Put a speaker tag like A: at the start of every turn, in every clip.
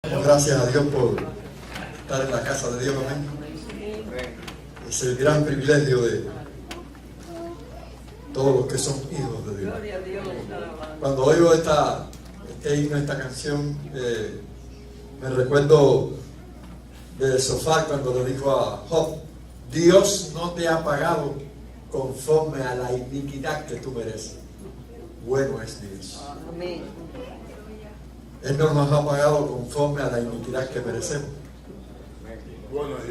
A: Gracias a Dios por estar en la casa de Dios, amén. Es el gran privilegio de todos los que son hijos de Dios. Cuando oigo este himno, esta canción, me recuerdo de Sofá cuando le dijo a Job: Dios no te ha pagado conforme a la iniquidad que tú mereces. Bueno es Dios.
B: Amén.
A: Él no nos ha pagado conforme a la iniquidad que merecemos.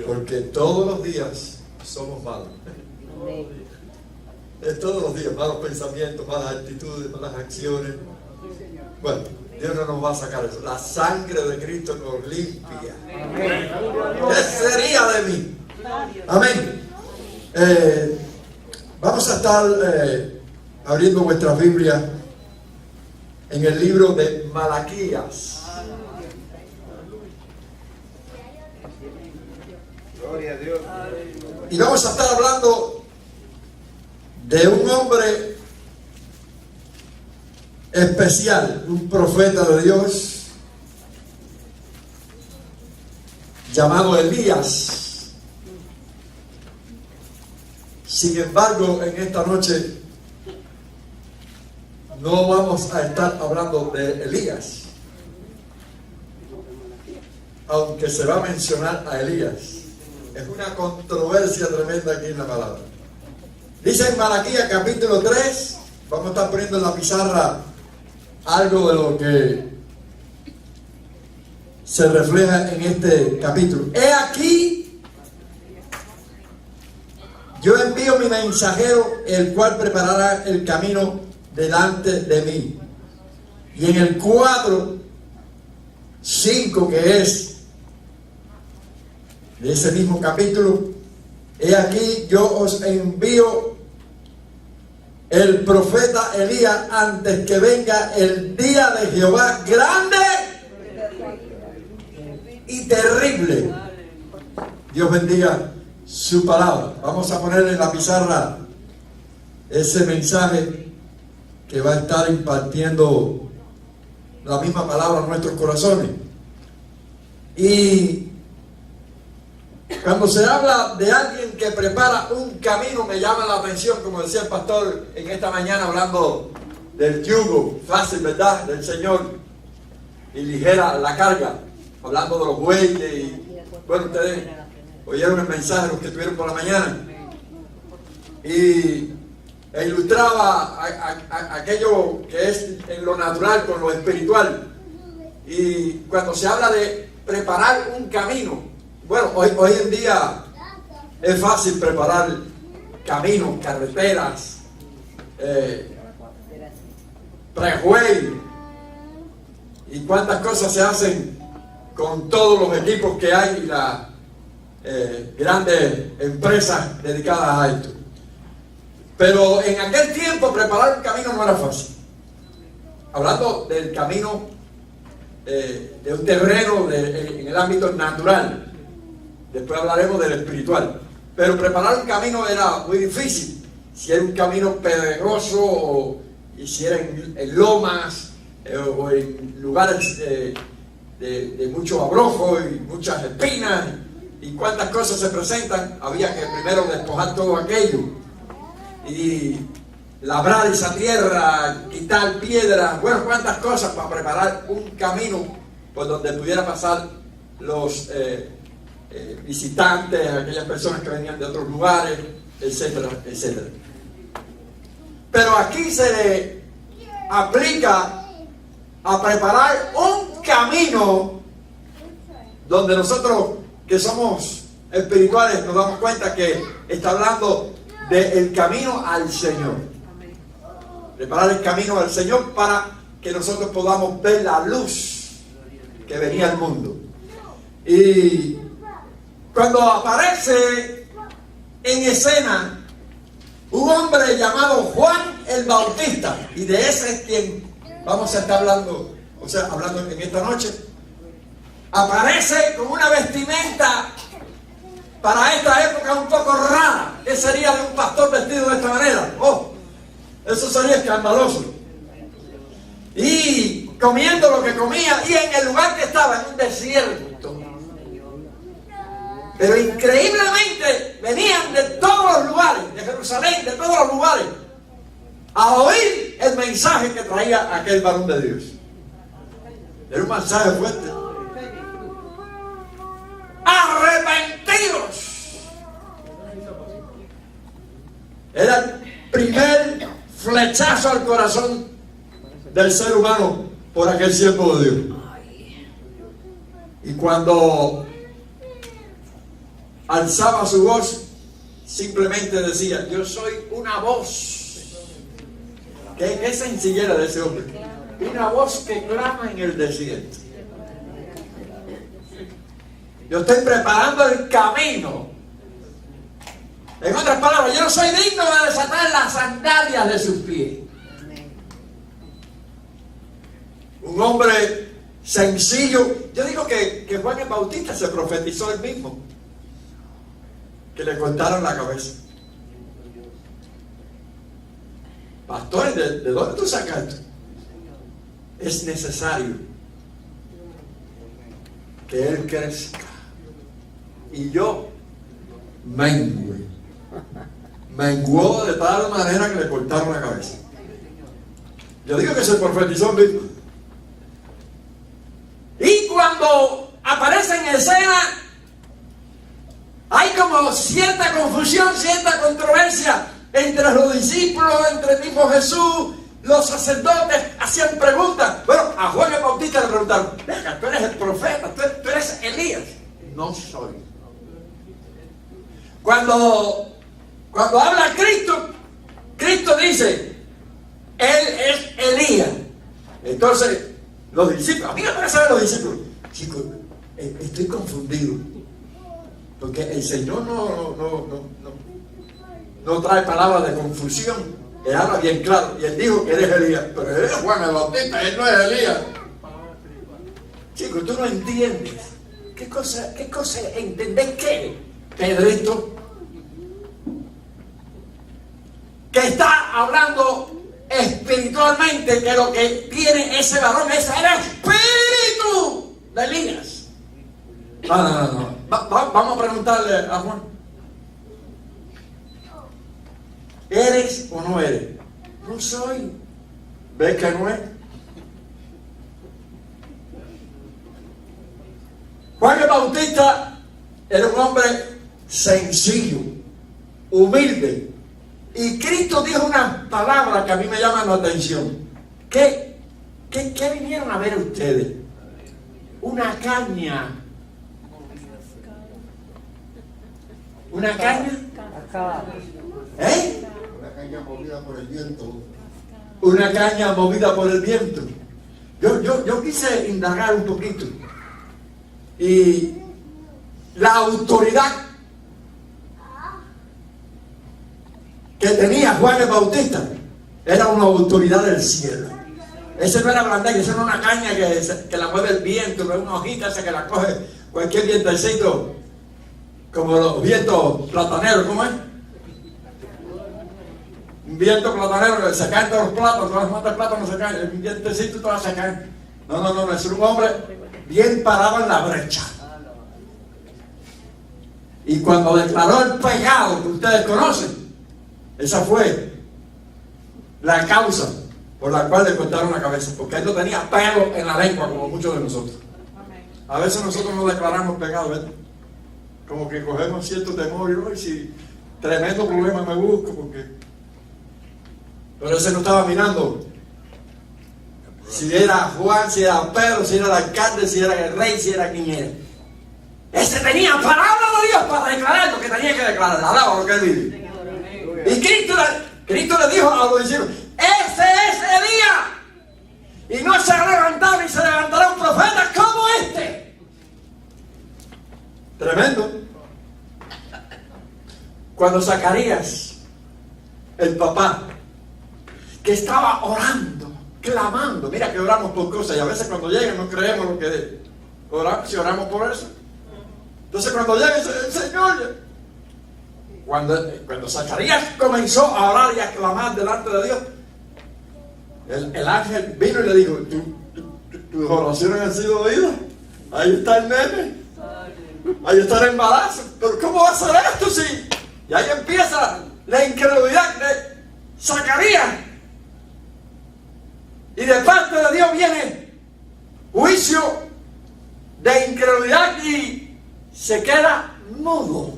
A: Porque todos los días somos malos.
B: Amén.
A: Es todos los días, malos pensamientos, malas actitudes, malas acciones. Bueno, Dios no nos va a sacar eso. La sangre de Cristo nos limpia.
B: Amén.
A: ¿Qué sería de mí? Amén. Vamos a estar abriendo vuestra Biblia en el libro de Malaquías.
C: Gloria a Dios.
A: Y vamos a estar hablando de un hombre especial, un profeta de Dios llamado Elías. Sin embargo, en esta noche no vamos a estar hablando de Elías, aunque se va a mencionar a Elías. Es una controversia tremenda aquí en la palabra. Dice en Malaquías capítulo 3, vamos a estar poniendo en la pizarra algo de lo que se refleja en este capítulo. He aquí, yo envío mi mensajero, el cual preparará el camino delante de mí. Y en el 4:5, que es de ese mismo capítulo: he aquí, yo os envío el profeta Elías antes que venga el día de Jehová grande y terrible. Dios bendiga su palabra. Vamos a poner en la pizarra ese mensaje que va a estar impartiendo la misma palabra a nuestros corazones. Y cuando se habla de alguien que prepara un camino, me llama la atención, como decía el pastor en esta mañana, hablando del yugo fácil, ¿verdad?, del Señor, y ligera la carga, hablando de los bueyes. Y bueno, ustedes oyeron el mensaje, los que estuvieron por la mañana, y ilustraba aquello que es en lo natural con lo espiritual. Y cuando se habla de preparar un camino, bueno, hoy en día es fácil preparar caminos, carreteras, prejuey, y cuántas cosas se hacen con todos los equipos que hay y las grandes empresas dedicadas a esto. Pero en aquel tiempo preparar un camino no era fácil. Hablando del camino de un terreno en el ámbito natural. Después hablaremos del espiritual. Pero preparar un camino era muy difícil. Si era un camino pedregoso, y si era en lomas, o en lugares de mucho abrojo y muchas espinas, y cuántas cosas se presentan, había que primero despojar todo aquello y labrar esa tierra, quitar piedras, bueno, cuántas cosas para preparar un camino por donde pudiera pasar los visitantes, aquellas personas que venían de otros lugares, etcétera, etcétera. Pero aquí se le aplica a preparar un camino donde nosotros, que somos espirituales, nos damos cuenta que está hablando del camino al Señor. Preparar el camino al Señor para que nosotros podamos ver la luz que venía al mundo. Y cuando aparece en escena un hombre llamado Juan el Bautista, y de ese es quien vamos a estar hablando, hablando en esta noche, aparece con una vestimenta para esta época un poco rara. ¿Qué sería de un pastor vestido de esta manera? Oh, eso sería escandaloso. Y comiendo lo que comía, y en el lugar que estaba, en un desierto. Pero increíblemente venían de todos los lugares, de Jerusalén, de todos los lugares, a oír el mensaje que traía aquel varón de Dios. Era un mensaje fuerte. Arrepentidos. Era el primer flechazo al corazón del ser humano por aquel siervo de Dios. Y cuando alzaba su voz, simplemente decía: yo soy una voz. ¿Qué sencillera de ese hombre? Una voz que clama en el desierto. Yo estoy preparando el camino. En otras palabras, yo no soy digno de desatar las sandalias de sus pies. Un hombre sencillo. Yo digo que Juan el Bautista se profetizó él mismo, que le cortaron la cabeza. Pastor, ¿de dónde tú sacas esto? Es necesario que él crezca y yo mengue. Menguó de tal manera que le cortaron la cabeza. Yo digo que se profetizó mismo. Y cuando aparece en escena, hay como cierta confusión, cierta controversia entre los discípulos, entre el mismo Jesús. Los sacerdotes hacían preguntas. Bueno, a Juan el Bautista le preguntaron: venga, tú eres el profeta, tú eres Elías. No soy. Cuando habla Cristo, Cristo dice: él es Elías. Entonces los discípulos, a mí me parece ver los discípulos: chicos, estoy confundido, porque el Señor no trae palabras de confusión. Él habla bien claro, y él dijo que eres Elías, pero él es Juan el Bautista, él no es Elías. Chicos, tú no entiendes. ¿Qué cosa entendés qué? Pedrito, que está hablando espiritualmente, que lo que tiene ese varón es el espíritu de Elías. No. Vamos a preguntarle a Juan: ¿eres o no eres? No soy. ¿Ves que no es? Juan el Bautista era un hombre sencillo, humilde. Y Cristo dijo una palabra que a mí me llama la atención. ¿Qué vinieron a ver ustedes? Una caña. ¿Una caña? ¿Eh?
B: Una caña movida por el viento.
A: Una caña movida por el viento. Yo quise indagar un poquito. Y la autoridad que tenía Juan el Bautista era una autoridad del cielo. Ese no era blandaje, esa no era una caña que la mueve el viento, no es una hojita esa que la coge cualquier vientecito, como los vientos plataneros. ¿Cómo es? Un viento platanero que se caen todos los plátanos, todas las matas de plátano se caen, el vientecito todas se caen. No, es un hombre bien parado en la brecha. Y cuando declaró el pecado que ustedes conocen, esa fue la causa por la cual le cortaron la cabeza, porque él no tenía pelo en la lengua como muchos de nosotros. A veces nosotros no declaramos pecado, ¿verdad? Como que cogemos cierto temor y no, y si tremendo problema me busco, porque... Pero ese no estaba mirando si era Juan, si era Pedro, si era el alcalde, si era el rey, si era quien era. Ese tenía palabra de Dios para declarar lo que tenía que declarar. Alaba lo que él vive. Y Cristo le dijo a los discípulos: ese es Elías, y no se ha levantado ni se levantará un profeta como este. Tremendo. Cuando Zacarías, el papá, que estaba orando, clamando, mira que oramos por cosas y a veces cuando llegan no creemos lo que oramos, si oramos por eso. Entonces cuando llega el Señor, cuando Zacarías comenzó a orar y a clamar delante de Dios, el ángel vino y le dijo: tus oraciones han sido oídas. Ahí está el nene. Ahí está el embarazo. Pero ¿cómo va a ser esto si? Y ahí empieza la incredulidad de Zacarías. Y de parte de Dios viene juicio de incredulidad y se queda mudo.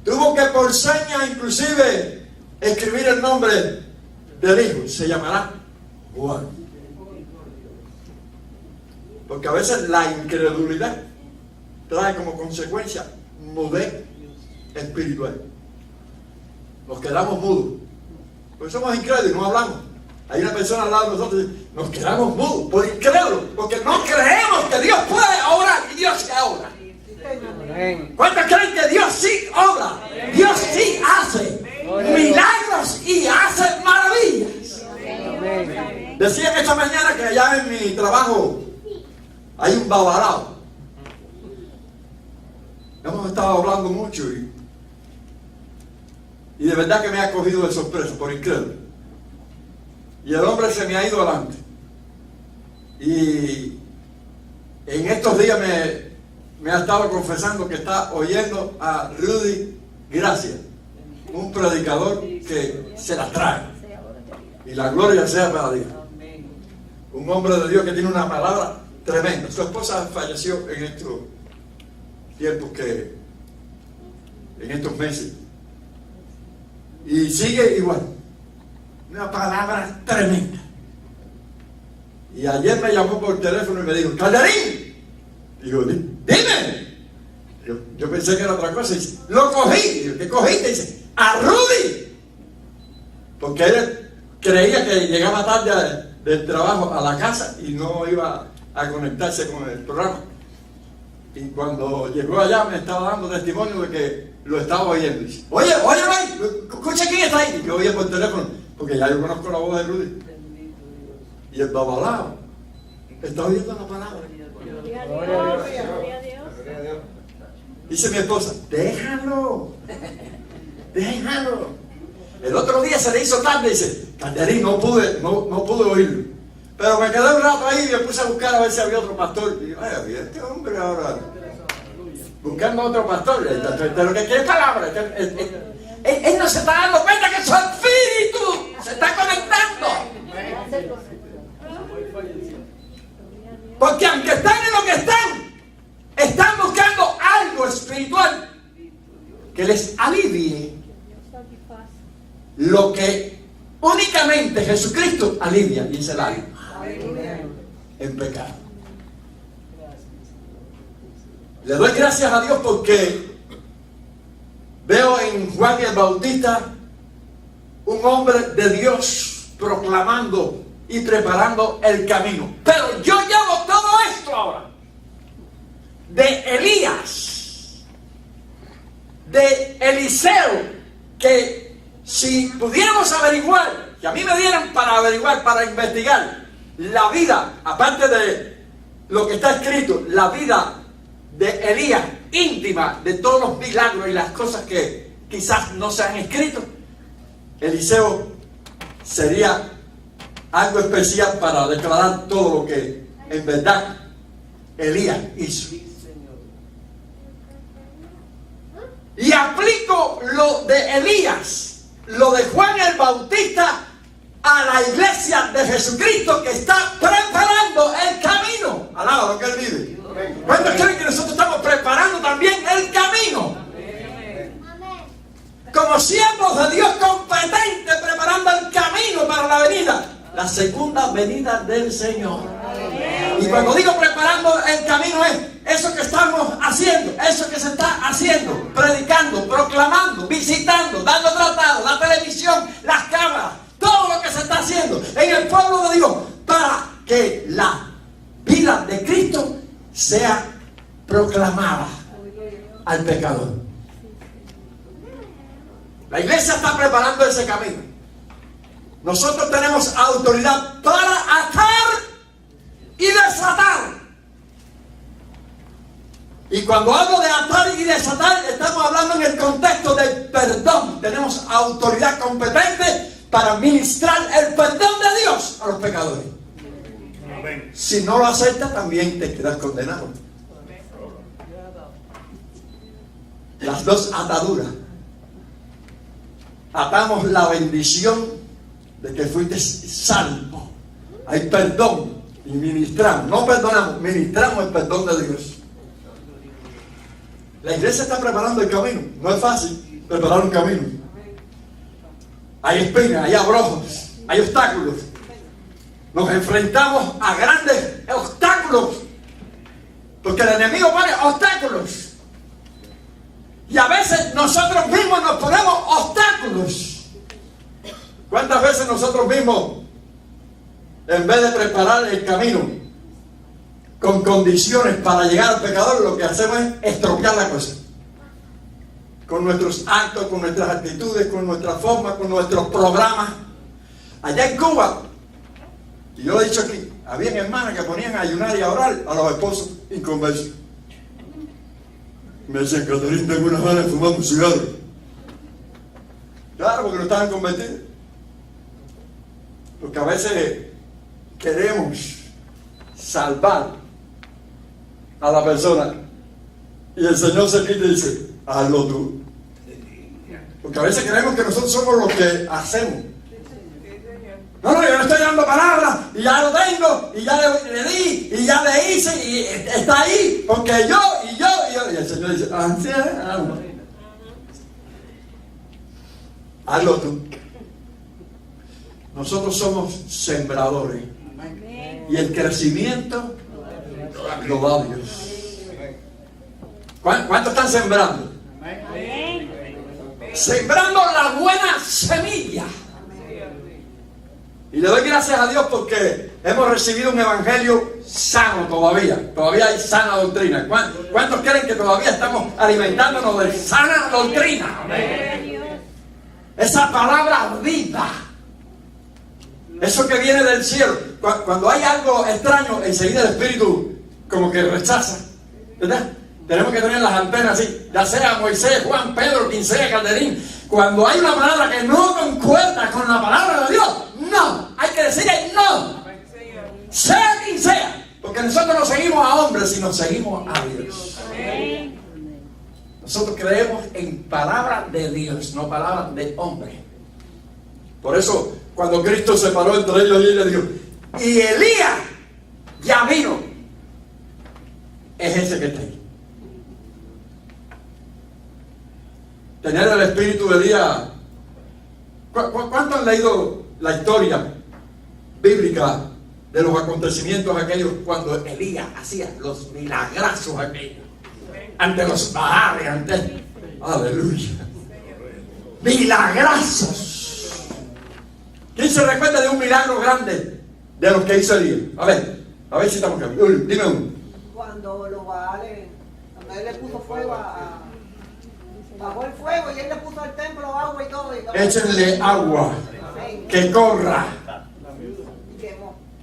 A: Tuvo que por señas inclusive escribir el nombre del hijo. Se llamará Juan. Porque a veces la incredulidad trae como consecuencia mudez espiritual. Nos quedamos mudos. Porque somos incrédulos, no hablamos. Hay una persona al lado de nosotros y dice, nos quedamos mudos por incrédulos, porque no creemos que Dios puede obrar y Dios sí obra. ¿Cuántos creen que Dios sí obra? Dios sí hace milagros y hace maravillas. Decían esta mañana que allá en mi trabajo hay un babalao. Hemos estado hablando mucho y de verdad que me ha cogido de sorpresa por incrédulo. Y el hombre se me ha ido adelante. Y en estos días me ha estado confesando que está oyendo a Rudy Gracia, un predicador que se la trae. Y la gloria sea para Dios. Un hombre de Dios que tiene una palabra tremenda. Su esposa falleció en estos tiempos en estos meses. Y sigue igual. Una palabra tremenda. Y ayer me llamó por teléfono y me dijo, Calderín. Digo, dime. Yo pensé que era otra cosa. Y dice, lo cogí. Digo, ¿qué cogiste? Dice, a Rudy. Porque él creía que llegaba tarde del trabajo a la casa y no iba a conectarse con el programa. Y cuando llegó allá me estaba dando testimonio de que lo estaba oyendo. Dice, oye, escucha quién está ahí. Y yo oía por teléfono, porque ya yo conozco la voz de Rudy. Y el babalao está oyendo la palabra. Dice mi esposa, déjalo. El otro día se le hizo tarde, dice, Calderín, no pude oírlo. Pero me quedé un rato ahí y me puse a buscar a ver si había otro pastor. Y digo, ay, este hombre ahora buscando otro pastor. Pero que quiere palabra. Él no se está dando cuenta que su espíritu se está conectando. Porque aunque están en lo que están buscando algo espiritual que les alivie lo que únicamente Jesucristo alivia, y es el alma en pecado. Le doy gracias a Dios porque veo en Juan el Bautista un hombre de Dios proclamando y preparando el camino. Pero yo llevo todo esto ahora de Elías, de Eliseo, que si pudiéramos averiguar, que a mí me dieran para averiguar, para investigar la vida, aparte de lo que está escrito, la vida de Elías, íntima de todos los milagros y las cosas que quizás no se han escrito, Eliseo sería algo especial para declarar todo lo que en verdad Elías hizo. Y aplico lo de Elías, lo de Juan el Bautista, a la iglesia de Jesucristo que está preparando el camino. Alaba lo que Él vive. ¿Cuántos creen que nosotros estamos preparando también el camino? Como siervos de Dios competentes, preparando el camino para la venida, la segunda venida del Señor. Y cuando digo preparando el camino es eso que estamos haciendo, eso que se está haciendo, predicando, proclamando, visitando, dando tratados, la televisión, las cámaras, todo lo que se está haciendo en el pueblo de Dios para que la vida de Cristo sea proclamada al pecador. La iglesia está preparando ese camino. Nosotros tenemos autoridad para atar y desatar. Y cuando hablo de atar y desatar, estamos hablando en el contexto del perdón. Tenemos autoridad competente para ministrar el perdón de Dios a los pecadores. Amén. Si no lo aceptas, también te quedas condenado. Las dos ataduras. Atamos la bendición de que fuiste salvo. Hay perdón y ministramos, no perdonamos, ministramos el perdón de Dios. La iglesia está preparando el camino. No es fácil preparar un camino. Hay espinas, hay abrojos, hay obstáculos. Nos enfrentamos a grandes obstáculos, porque el enemigo pone obstáculos. Y a veces nosotros mismos nos ponemos obstáculos. ¿Cuántas veces nosotros mismos, en vez de preparar el camino con condiciones para llegar al pecador, lo que hacemos es estropear la cosa? Con nuestros actos, con nuestras actitudes, con nuestra forma, con nuestros programas. Allá en Cuba, y yo lo he dicho aquí, había hermanas que ponían a ayunar y a orar a los esposos inconversos. Me decían, Caterín, tengo unas ganas de fumar un cigarro. Claro, porque no estaban convertidos. Porque a veces queremos salvar a la persona y el Señor se quita y dice, hazlo tú. Porque a veces creemos que nosotros somos los que hacemos. No, yo le estoy dando palabras y ya lo tengo y ya le di y ya le hice y está ahí porque yo. Y el Señor dice, hazlo tú. Nosotros somos sembradores y el crecimiento lo da Dios. ¿Cuántos están sembrando? Sembrando la buena semilla. Y le doy gracias a Dios porque hemos recibido un evangelio sano todavía. Todavía hay sana doctrina. ¿Cuántos creen que todavía estamos alimentándonos de sana doctrina? Esa palabra viva. Eso que viene del cielo. Cuando hay algo extraño, enseguida el Espíritu como que rechaza. ¿Verdad? Tenemos que tener las antenas así. Ya sea Moisés, Juan, Pedro, quien sea, Caterín. Cuando hay una palabra que no concuerda con la palabra de Dios, no. Hay que decirle no. Sea quien sea. Porque nosotros no seguimos a hombres, sino seguimos a Dios. Nosotros creemos en palabra de Dios, no palabra de hombre. Por eso, cuando Cristo se paró entre ellos y le dijo, y Elías ya vino, es ese que está ahí. Tener el espíritu de Elías. ¿Cuántos han leído la historia bíblica de los acontecimientos aquellos cuando Elías hacía los milagrazos aquellos ante los Baales, aleluya, milagrazos? ¿Quién se recuerda de un milagro grande de los que hizo Elías? A ver si estamos claros. Dime uno.
C: Cuando los Baales, cuando él le puso fuego bajó el fuego y él le puso al templo agua y todo.
A: Échenle agua, que corra.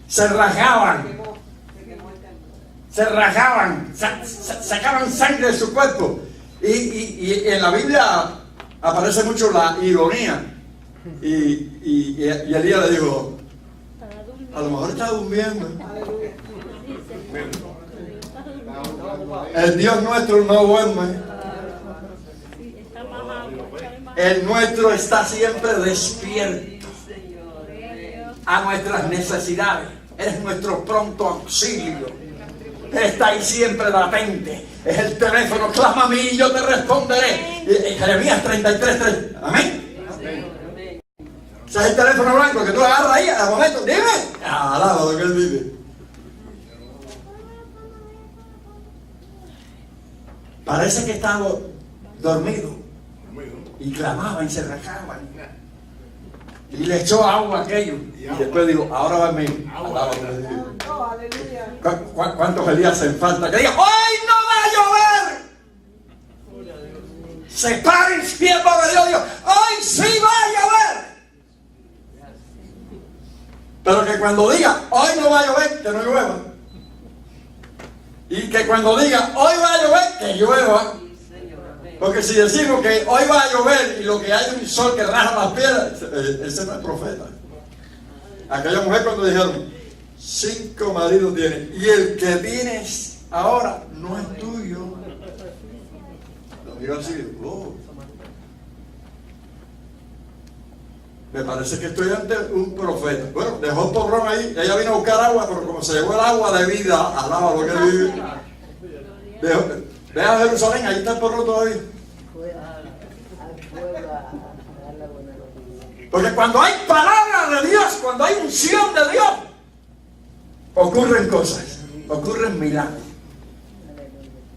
A: Se rajaban. Se rajaban, sacaban sangre de su cuerpo. Y en la Biblia aparece mucho la ironía. Y Elías le dijo, a lo mejor está durmiendo. El Dios nuestro no duerme. El nuestro está siempre despierto a nuestras necesidades. Es nuestro pronto auxilio. Está ahí siempre latente. Es el teléfono, clama a mí y yo te responderé. Jeremías 33:3. Amén. Ese es el teléfono blanco que tú agarras ahí al momento. Dime. Alaba lo que él dice. Parece que estaba dormido. Y clamaban y se rajaban. Y le echó agua a aquello. Y después dijo, ahora va a venir. ¿Cuántos Elías hacen falta? Que digan, ¡hoy no va a llover! Se paren, siervo de Dios. ¡Hoy sí va a llover! Pero que cuando diga, hoy no va a llover, que no llueva. Y que cuando diga, hoy va a llover, que llueva. Porque si decimos que hoy va a llover y lo que hay es un sol que raja las piedras, ese no es profeta. Aquella mujer cuando dijeron, 5 maridos tienes y el que tienes ahora no es tuyo. Lo miró así, oh. Me parece que estoy ante un profeta. Bueno, dejó el porrón ahí, ella vino a buscar agua, pero como se llevó el agua de vida, alaba lo que él vive. Ve a Jerusalén, ahí está el porrón todavía. Porque cuando hay palabra de Dios, cuando hay unción de Dios, ocurren cosas, ocurren milagros.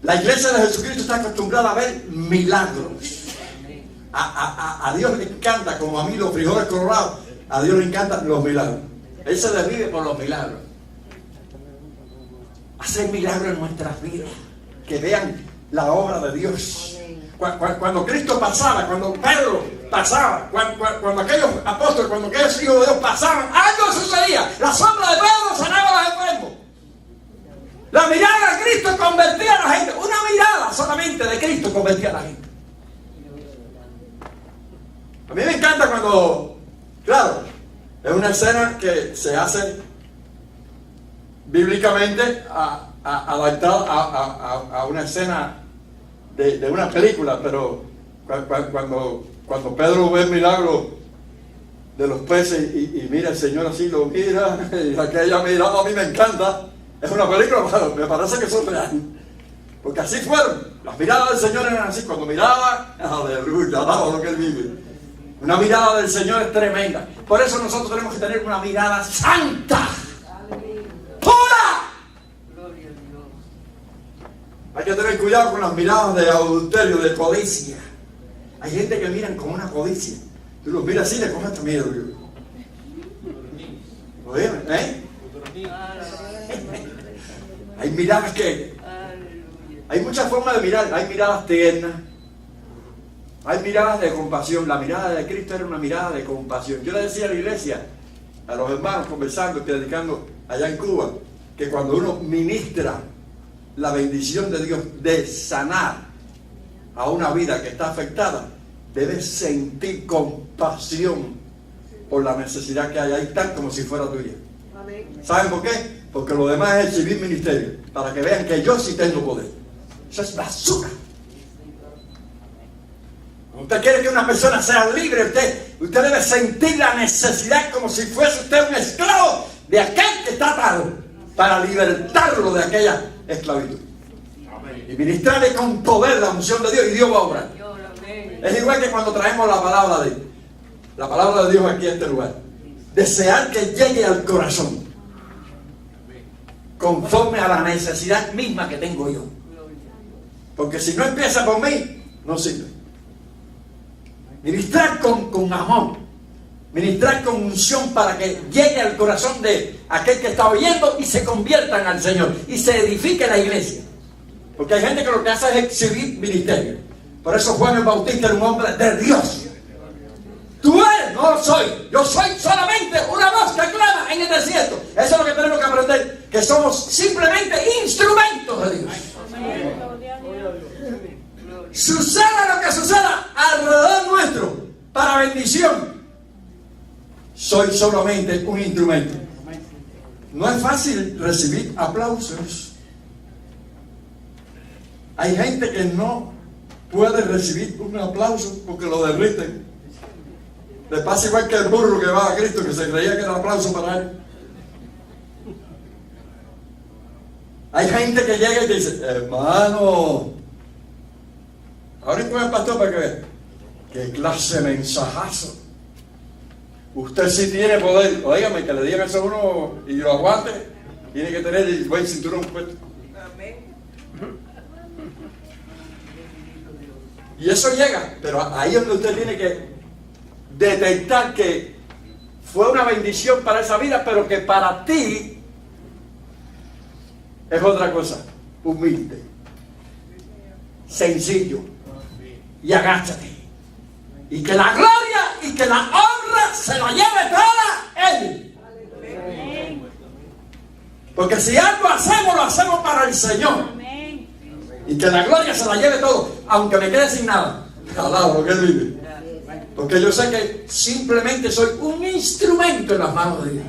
A: La iglesia de Jesucristo está acostumbrada a ver milagros. A Dios le encanta, como a mí los frijoles colorados, a Dios le encantan los milagros. Él se desvive por los milagros. Hacer milagros en nuestras vidas, que vean la obra de Dios. Cuando Cristo pasaba, cuando Pedro pasaba, cuando aquellos apóstoles, cuando aquellos hijos de Dios pasaban, algo sucedía. La sombra de Pedro sanaba a los enfermos. La mirada de Cristo convertía a la gente. Una mirada solamente de Cristo convertía a la gente. A mí me encanta cuando, claro, es una escena que se hace bíblicamente adaptada a una escena de una película, pero cuando Pedro ve el milagro de los peces y mira al Señor así, lo mira, y aquella mirada a mí me encanta. Es una película, pero me parece que son reales. Porque así fueron. Las miradas del Señor eran así. Cuando miraba, aleluya, alaba lo que Él vive. Una mirada del Señor es tremenda. Por eso nosotros tenemos que tener una mirada santa, pura. Hay que tener cuidado con las miradas de adulterio, de codicia. Hay gente que miran con una codicia. Tú los miras así y le coges hasta miedo. Oye, hay miradas que... Hay muchas formas de mirar. Hay miradas tiernas. Hay miradas de compasión. La mirada de Cristo era una mirada de compasión. Yo le decía a la iglesia, a los hermanos conversando, predicando allá en Cuba, que cuando uno ministra la bendición de Dios de sanar a una vida que está afectada, debe sentir compasión por la necesidad que hay ahí, tal como si fuera tuya. ¿Saben por qué? Porque lo demás es el civil ministerio, para que vean que yo sí tengo poder. Eso es basura. Usted quiere que una persona sea libre, usted debe sentir la necesidad como si fuese usted un esclavo de aquel que está atado, para libertarlo de aquella esclavitud. Y ministrarle con poder la unción de Dios, y Dios va a obrar. Es igual que cuando traemos la palabra de Dios aquí a este lugar. Desear que llegue al corazón, conforme a la necesidad misma que tengo yo. Porque si no empieza por mí, no sirve. Ministrar con amor, ministrar con unción para que llegue al corazón de aquel que está oyendo y se conviertan al Señor y se edifique la iglesia. Porque hay gente que lo que hace es exhibir ministerio. Por eso Juan el Bautista era un hombre de Dios. Tú eres, no lo soy. Yo soy solamente una voz que clama en el desierto. Eso es lo que tenemos que aprender, que somos simplemente instrumentos de Dios. Suceda lo que suceda alrededor nuestro, para bendición, soy solamente un instrumento. No es fácil recibir aplausos. Hay gente que no puede recibir un aplauso porque lo derriten. Le pasa igual que el burro que va a Cristo, que se creía que era aplauso para él. Hay gente que llega y te dice, hermano, ahora con el pastor para que vea. Qué clase de mensajazo. Usted sí tiene poder. Óigame, que le digan eso a uno y lo aguante. Tiene que tener el buen cinturón puesto. Y eso llega, pero ahí es donde usted tiene que detectar que fue una bendición para esa vida, pero que para ti es otra cosa. Humilde, sencillo, y agáchate. Y que la gloria y que la honra se la lleve toda Él. Porque si algo hacemos, lo hacemos para el Señor. Y que la gloria se la lleve todo. aunque me quede sin nada. Alabo lo que Él vive. Porque yo sé que simplemente soy un instrumento en las manos de Dios.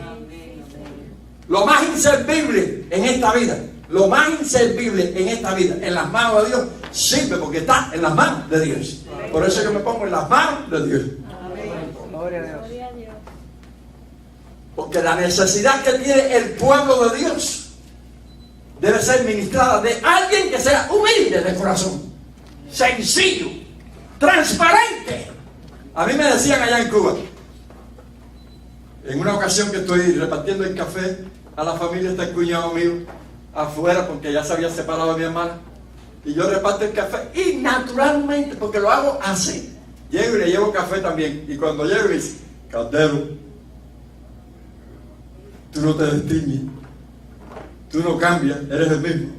A: Lo más inservible en esta vida, lo más inservible en esta vida, en las manos de Dios, sirve porque está en las manos de Dios. Por eso yo me pongo en las manos de Dios.
C: Gloria a Dios.
A: Porque la necesidad que tiene el pueblo de Dios debe ser ministrada de alguien que sea humilde de corazón, sencillo, transparente. A mí me decían allá en Cuba, en una ocasión que estoy repartiendo el café a la familia, está el cuñado mío afuera porque ya se había separado de mi hermana, y yo reparto el café y naturalmente, porque lo hago así, llego y le llevo café también, y cuando llego dice: Caldero, tú no te distingues, tú no cambias, eres el mismo.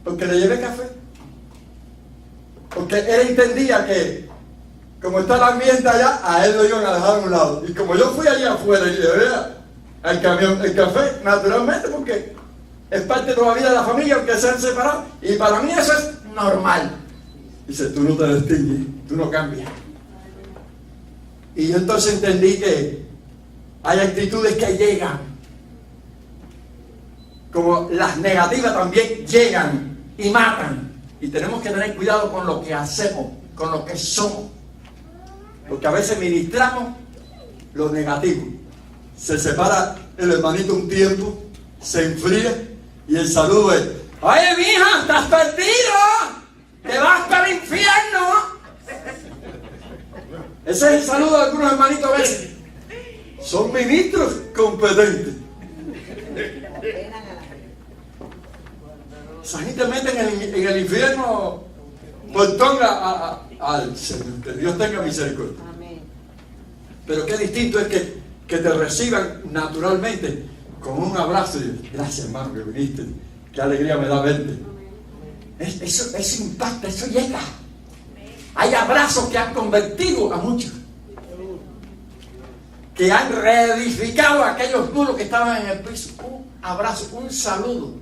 A: Porque le llevé café, porque él entendía que como está el ambiente allá, a él lo iban a dejar a un lado. Y como yo fui allá afuera y llevé al camión el café, naturalmente, porque es parte todavía de la familia, aunque se han separado, y para mí eso es normal. Dice: tú no te distingues, tú no cambias. Y yo entonces entendí que hay actitudes que llegan, como las negativas también llegan y matan. Y tenemos que tener cuidado con lo que hacemos, con lo que somos. Porque a veces ministramos lo negativo. Se separa el hermanito un tiempo, se enfría y el saludo es: oye, mija, estás perdido, te vas para el infierno. Ese es el saludo de algunos hermanitos a veces. Son ministros competentes. Esa gente mete en el infierno portón al Señor. Que Dios tenga misericordia. Pero qué distinto es que te reciban naturalmente con un abrazo y: gracias, hermano, que viniste, qué alegría me da verte. Eso impacta, eso llega. Hay abrazos que han convertido a muchos, que han reedificado a aquellos muros que estaban en el piso. Un abrazo, un saludo.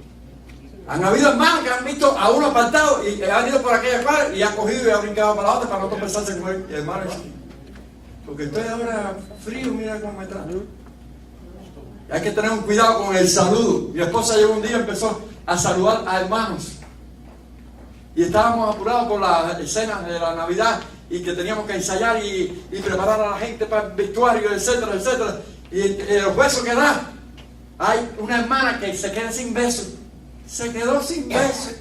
A: Han habido hermanos que han visto a uno apartado y han ido por aquella cuadra y ha cogido y ha brincado para la otra para no tropezarse con él. Y el hermano dice: porque estoy ahora frío, mira cómo me trata. Hay que tener un cuidado con el saludo. Mi esposa llegó un día y empezó a saludar a hermanos. Y estábamos apurados por la escena de la Navidad y que teníamos que ensayar y preparar a la gente para el vestuario, etcétera, etcétera. Y los besos que da, hay una hermana que se queda sin besos. Se quedó sin besos.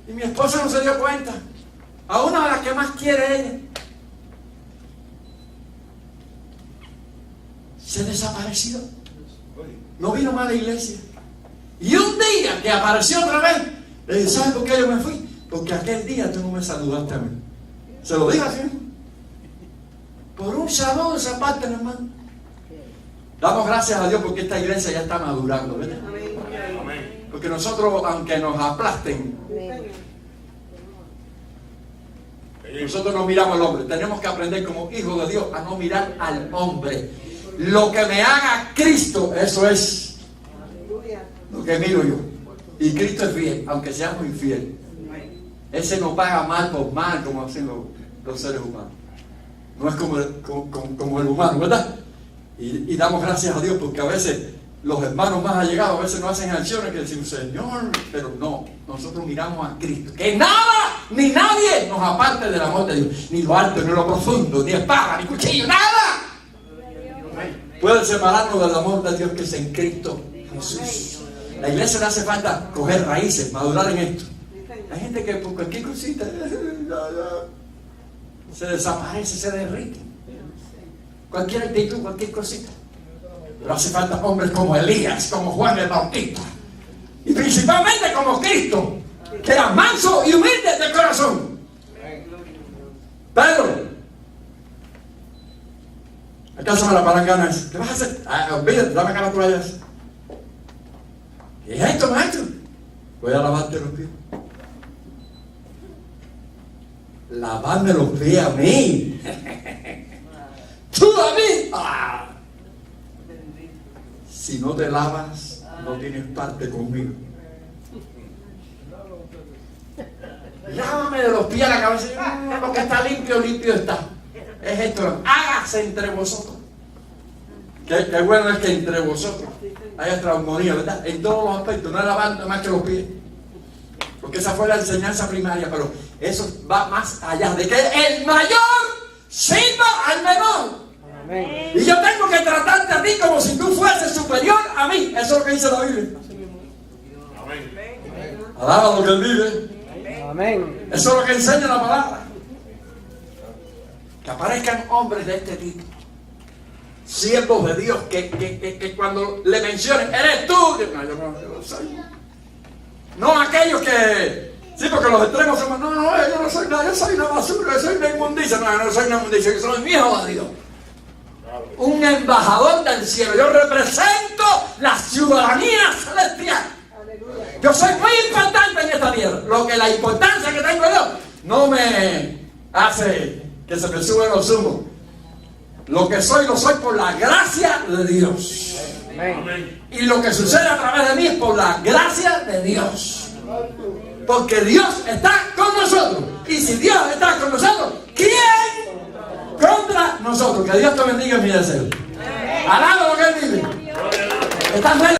A: Y mi esposa no se dio cuenta. A una de las que más quiere ella, se desapareció. No vino más a la iglesia. Y un día que apareció otra vez, le dije: ¿sabes por qué yo me fui? Porque aquel día tú no me saludaste a mí. Se lo digo así. Por un saludo de esa parte, hermano. Damos gracias a Dios porque esta iglesia ya está madurando, ¿verdad? Porque nosotros, aunque nos aplasten, nosotros no miramos al hombre. Tenemos que aprender como hijos de Dios a no mirar al hombre. Lo que me haga Cristo, eso es lo que miro yo. Y Cristo es fiel, aunque seamos infieles. Ese no paga mal por mal como hacen los seres humanos. No es como el humano, ¿verdad? Y damos gracias a Dios porque a veces los hermanos más allegados a veces no hacen acciones que decimos: Señor, pero no, nosotros miramos a Cristo. Que nada ni nadie nos aparte del amor de Dios. Ni lo alto, ni lo profundo, ni espada, ni cuchillo, nada puede separarnos del amor de Dios que es en Cristo Jesús. La iglesia no hace falta coger raíces, madurar en esto. Hay gente que por cualquier cosita se desaparece, se derrite. Cualquier actitud, cualquier cosita. Pero hace falta hombres como Elías, como Juan el Bautista. Y principalmente como Cristo, que era manso y humilde de corazón. Pedro, alcánzame la palangana. ¿Qué vas a hacer? Olvídate, dame acá las toallas. ¿Qué es esto, maestro? Voy a lavarte los pies. Lavarme los pies a mí. ¡Tú a mí! ¡Ah! Si no te lavas, no tienes parte conmigo. Lávame de los pies a la cabeza. Lo que está limpio, limpio está. Es esto. Hágase entre vosotros. Qué bueno es que entre vosotros haya esta armonía, ¿verdad? En todos los aspectos. No es lavar nada más que los pies. Porque esa fue la enseñanza primaria. Pero eso va más allá. De que el mayor sirva al menor. Amén. Y yo tengo que tratarte a ti como si tú fueses superior a mí. Eso es lo que dice la Biblia. Amén. Alaba lo que él vive. Amén. Eso es lo que enseña la palabra. Que aparezcan hombres de este tipo, siervos de Dios, que cuando le mencionen, eres tú, no, yo no soy. No aquellos que, sí, porque los extremos son, no, yo no soy nada, yo soy una basura, yo soy una inmundicia. No, no soy una inmundicia, yo soy hijo de Dios. Un embajador del cielo. Yo represento la ciudadanía celestial. Yo soy muy importante en esta tierra. Lo que la importancia que tengo yo no me hace que se me suben los humos. Lo que soy, lo soy por la gracia de Dios. Amén. Y lo que sucede a través de mí es por la gracia de Dios. Porque Dios está con nosotros. Y si Dios está con nosotros, ¿quién contra nosotros? Que Dios te bendiga en mi deseo. Alaba lo que él vive. ¿Estás